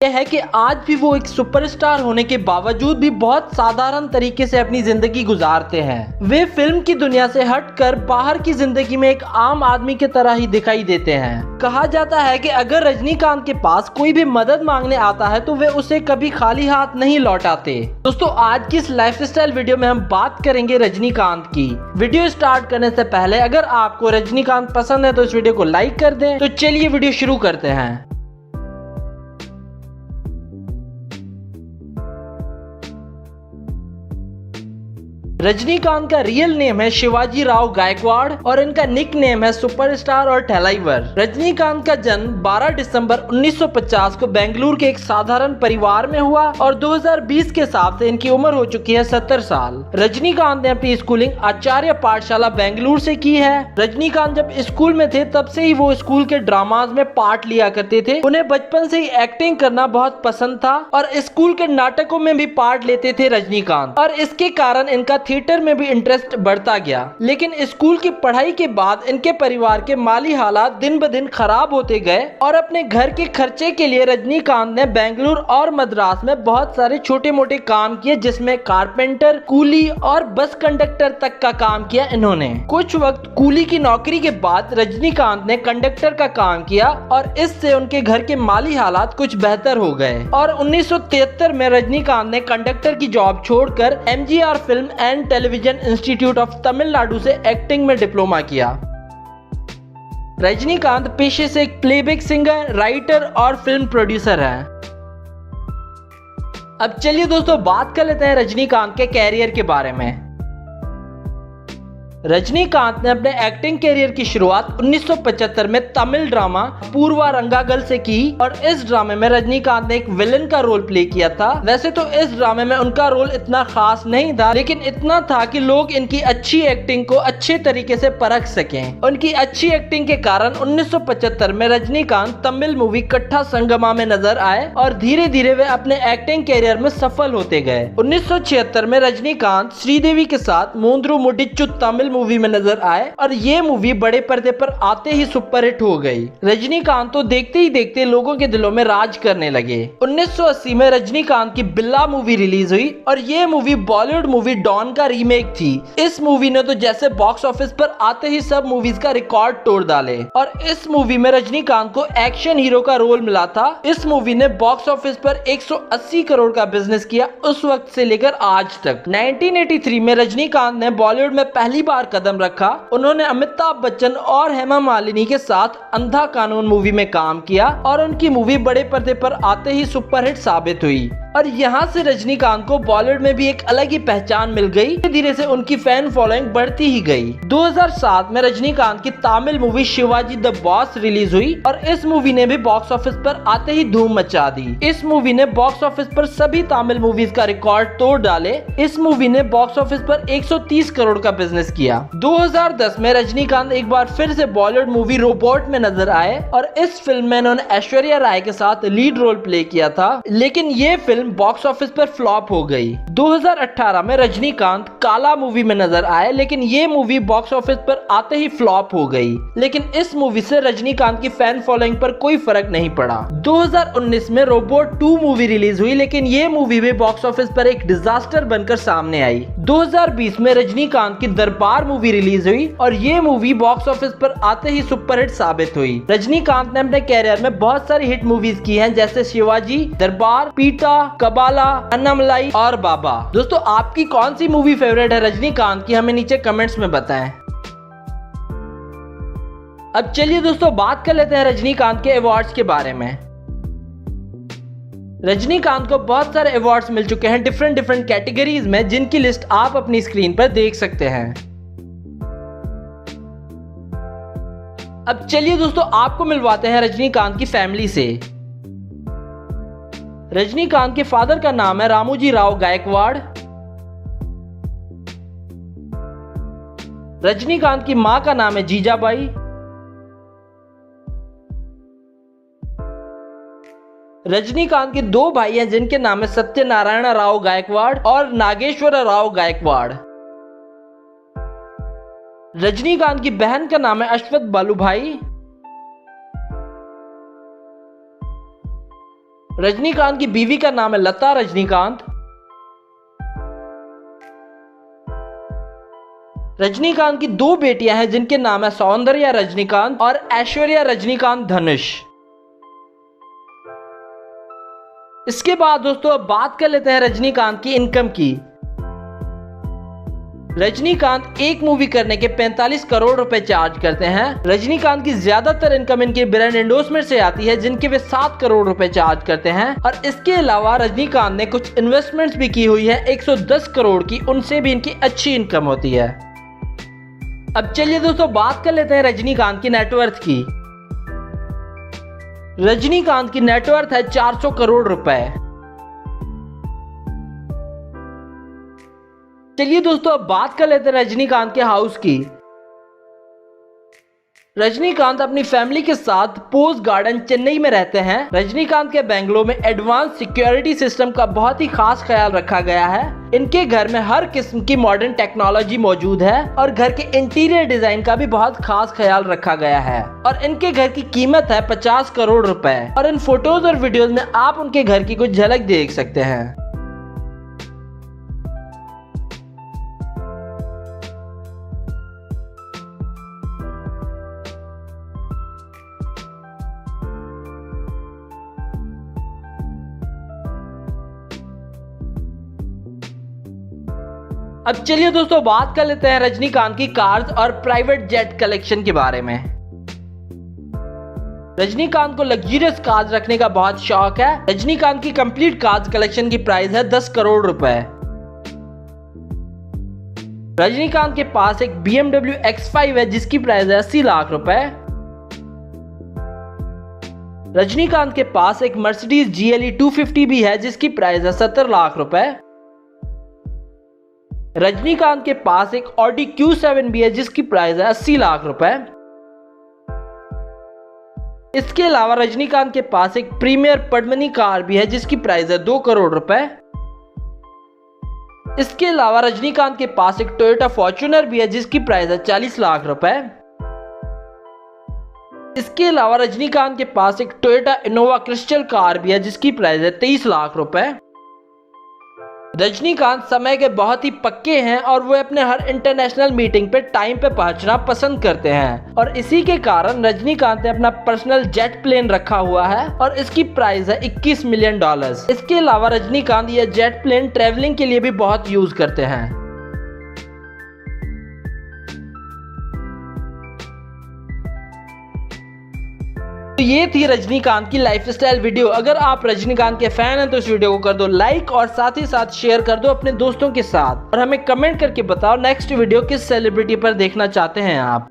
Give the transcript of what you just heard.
यह है कि आज भी वो एक सुपरस्टार होने के बावजूद भी बहुत साधारण तरीके से अपनी जिंदगी गुजारते हैं। वे फिल्म की दुनिया से हटकर बाहर की जिंदगी में एक आम आदमी की तरह ही दिखाई देते हैं। कहा जाता है कि अगर रजनीकांत के पास कोई भी मदद मांगने आता है तो वे उसे कभी खाली हाथ नहीं लौटाते। दोस्तों, आज की इस लाइफस्टाइल वीडियो में हम बात करेंगे रजनीकांत की। वीडियो स्टार्ट करने से पहले अगर आपको रजनीकांत पसंद है तो इस वीडियो को लाइक कर दें। तो चलिए वीडियो शुरू करते हैं। रजनीकांत का रियल नेम है शिवाजी राव गायकवाड़ और इनका निक नेम है सुपरस्टार और ठेलाइवर। रजनीकांत का जन्म 12 दिसंबर 1950 को बेंगलुरु के एक साधारण परिवार में हुआ और 2020 के हिसाब से इनकी उम्र हो चुकी है 70 साल। रजनीकांत ने अपनी स्कूलिंग आचार्य पाठशाला बेंगलुरु से की है। रजनीकांत जब स्कूल में थे तब से ही वो स्कूल के ड्रामाज में पार्ट लिया करते थे। उन्हें बचपन से ही एक्टिंग करना बहुत पसंद था और स्कूल के नाटकों में भी पार्ट लेते थे रजनीकांत, और इसके कारण इनका थिएटर में भी इंटरेस्ट बढ़ता गया। लेकिन स्कूल की पढ़ाई के बाद इनके परिवार के माली हालात दिन ब दिन खराब होते गए और अपने घर के खर्चे के लिए रजनीकांत ने बेंगलुरु और मद्रास में बहुत सारे छोटे मोटे काम किए, जिसमें कारपेंटर, कूली और बस कंडक्टर तक का काम किया इन्होंने। कुछ वक्त कूली की नौकरी के बाद रजनीकांत ने कंडक्टर का काम किया और इससे उनके घर के माली हालात कुछ बेहतर हो गए और 1973 में रजनीकांत ने कंडक्टर की जॉब छोड़कर MGR film and television institute of Tamil Nadu से एक्टिंग में डिप्लोमा किया। रजनीकांत पेशे से एक प्लेबैक सिंगर, राइटर और फिल्म प्रोड्यूसर हैं। अब चलिए दोस्तों बात कर लेते हैं रजनीकांत के कैरियर के बारे में। रजनीकांत ने अपने एक्टिंग कैरियर की शुरुआत 1975 में तमिल ड्रामा पूर्वा रंगागल से की और इस ड्रामे में रजनीकांत ने एक विलन का रोल प्ले किया था। वैसे तो इस ड्रामे में उनका रोल इतना खास नहीं था, लेकिन इतना था कि लोग इनकी अच्छी एक्टिंग को अच्छे तरीके से परख सकें। उनकी अच्छी एक्टिंग के कारण 1975 में रजनीकांत तमिल मूवी कट्ठा संगमा में नजर आए और धीरे धीरे वे अपने एक्टिंग कैरियर में सफल होते गए। 1976 में रजनीकांत श्रीदेवी के साथ मूंद्रू मुडिच्चू तमिल मूवी में नजर आए और ये मूवी बड़े पर्दे पर आते ही सुपरहिट हो गई। रजनीकांत तो देखते ही देखते लोगों के दिलों में राज करने लगे। 1980 में रजनीकांत की बिल्ला मूवी रिलीज हुई और ये मूवी बॉलीवुड मूवी डॉन का रीमेक थी। इस मूवी ने तो जैसे बॉक्स ऑफिस पर आते ही सब मूवीज का रिकॉर्ड तोड़ डाले और इस मूवी में रजनीकांत को एक्शन हीरो का रोल मिला था। इस मूवी ने बॉक्स ऑफिस पर 180 करोड़ का बिजनेस किया उस वक्त से लेकर आज तक। 1983 में रजनीकांत ने बॉलीवुड में पहली बार कदम रखा। उन्होंने अमिताभ बच्चन और हेमा मालिनी के साथ अंधा कानून मूवी में काम किया और उनकी मूवी बड़े पर्दे पर आते ही सुपरहिट साबित हुई और यहाँ से रजनीकांत को बॉलीवुड में भी एक अलग ही पहचान मिल गई। धीरे धीरे से उनकी फैन फॉलोइंग बढ़ती ही गई। 2007 में रजनीकांत की Tamil movie Shivaji the boss release हुई और इस मूवी ने भी बॉक्स ऑफिस पर आते ही धूम मचा दी। इस मूवी ने बॉक्स ऑफिस पर सभी तमिल मूवीज का रिकॉर्ड तोड़ डाले। इस मूवी ने बॉक्स ऑफिस पर 130 करोड़ का बिजनेस किया। 2010 में रजनीकांत एक बार फिर से बॉलीवुड मूवी रोबोट में नजर आए और इस फिल्म में उन्होंने ऐश्वर्या राय के साथ लीड रोल प्ले किया था, लेकिन ये फिल्म बॉक्स ऑफिस पर फ्लॉप हो गई। 2018 में रजनीकांत काला मूवी में नजर आए, लेकिन ये मूवी बॉक्स ऑफिस पर आते ही फ्लॉप हो गई। लेकिन इस मूवी से रजनीकांत की फैन फॉलोइंग पर कोई फर्क नहीं पड़ा। 2019 में रोबोट 2 मूवी रिलीज हुई, लेकिन ये मूवी भी बॉक्स ऑफिस पर एक डिजास्टर बनकर सामने आई। 2020 में रजनीकांत की दरबार मूवी रिलीज हुई और ये मूवी बॉक्स ऑफिस पर आते ही सुपरहिट साबित हुई। रजनीकांत ने अपने कैरियर में बहुत सारी हिट मूवीज की हैं, जैसे शिवाजी, दरबार, पीटा, कबाला, अन्नामलाई और बाबा। दोस्तों, आपकी कौन सी मूवी फेवरेट है रजनीकांत की, हमें नीचे कमेंट्स में बताएं। अब चलिए दोस्तों बात कर लेते हैं रजनीकांत के अवार्ड्स के बारे में। रजनीकांत को बहुत सारे अवार्ड्स मिल चुके हैं डिफरेंट कैटेगरीज में, जिनकी लिस्ट आप अपनी स्क्रीन पर देख सकते हैं। अब चलिए दोस्तों आपको मिलवाते हैं रजनीकांत की फैमिली से। रजनीकांत के फादर का नाम है रामोजी राव गायकवाड़। रजनीकांत की मां का नाम है जीजाबाई। रजनीकांत के 2 भाई हैं, जिनके नाम है सत्यनारायण राव गायकवाड़ और नागेश्वर राव गायकवाड़। रजनीकांत की बहन का नाम है अश्वथ बालूभाई। रजनीकांत की बीवी का नाम है लता रजनीकांत। रजनीकांत की 2 बेटियां हैं जिनके नाम है सौंदर्या रजनीकांत और ऐश्वर्या रजनीकांत धनुष। इसके बाद दोस्तों अब बात कर लेते हैं रजनीकांत की इनकम की। रजनीकांत एक मूवी करने के 45 करोड़ रुपए चार्ज करते हैं। रजनीकांत की ज्यादातर इनकम इनके ब्रांड एंडोर्समेंट से आती है जिनके वे 7 करोड़ रुपए चार्ज करते हैं। और इसके अलावा रजनीकांत ने कुछ इन्वेस्टमेंट्स भी की हुई है 110 करोड़ की, उनसे भी इनकी अच्छी इनकम होती है। अब चलिए दोस्तों बात कर लेते हैं रजनीकांत की नेटवर्थ की। रजनीकांत की नेटवर्थ है 400 करोड़ रुपए। चलिए दोस्तों अब बात कर लेते हैं रजनीकांत के हाउस की। रजनीकांत अपनी फैमिली के साथ पोस्ट गार्डन चेन्नई में रहते हैं। रजनीकांत के बंगलो में एडवांस सिक्योरिटी सिस्टम का बहुत ही खास ख्याल रखा गया है। इनके घर में हर किस्म की मॉडर्न टेक्नोलॉजी मौजूद है और घर के इंटीरियर डिजाइन का भी बहुत खास ख्याल रखा गया है। और इनके घर की कीमत है 50 करोड़ रुपए। और इन फोटोज और वीडियोज में आप उनके घर की कुछ झलक देख सकते हैं। अब चलिए दोस्तों बात कर लेते हैं रजनीकांत की कार्स और प्राइवेट जेट कलेक्शन के बारे में। रजनीकांत को लग्जरियस कार्स रखने का बहुत शौक है। रजनीकांत की कंप्लीट कार्स कलेक्शन की प्राइस है 10 करोड़ रुपए। रजनीकांत के पास एक BMW X5 है जिसकी प्राइस है 80 लाख रुपए। रजनीकांत के पास एक मर्सिडीज GLE 250 भी है जिसकी प्राइस है 70 लाख रुपए। रजनीकांत के पास एक Audi Q7 भी है जिसकी प्राइस है 80 लाख रुपए। इसके अलावा रजनीकांत के पास एक प्रीमियर पद्मिनी कार भी है जिसकी प्राइस है 2 करोड़ रुपए। इसके अलावा रजनीकांत के पास एक टोयोटा फॉर्च्यूनर भी है जिसकी प्राइस है 40 लाख रुपए। इसके अलावा रजनीकांत के पास एक टोयोटा इनोवा क्रिस्टल कार भी है जिसकी प्राइस है 23 लाख रुपए। रजनीकांत समय के बहुत ही पक्के हैं और वो अपने हर इंटरनेशनल मीटिंग पे टाइम पे पहुंचना पसंद करते हैं और इसी के कारण रजनीकांत ने अपना पर्सनल जेट प्लेन रखा हुआ है और इसकी प्राइस है $21 मिलियन। इसके अलावा रजनीकांत ये जेट प्लेन ट्रेवलिंग के लिए भी बहुत यूज करते हैं। तो ये थी रजनीकांत की लाइफस्टाइल वीडियो। अगर आप रजनीकांत के फैन हैं तो इस वीडियो को कर दो लाइक और साथ ही साथ शेयर कर दो अपने दोस्तों के साथ और हमें कमेंट करके बताओ नेक्स्ट वीडियो किस सेलिब्रिटी पर देखना चाहते हैं आप।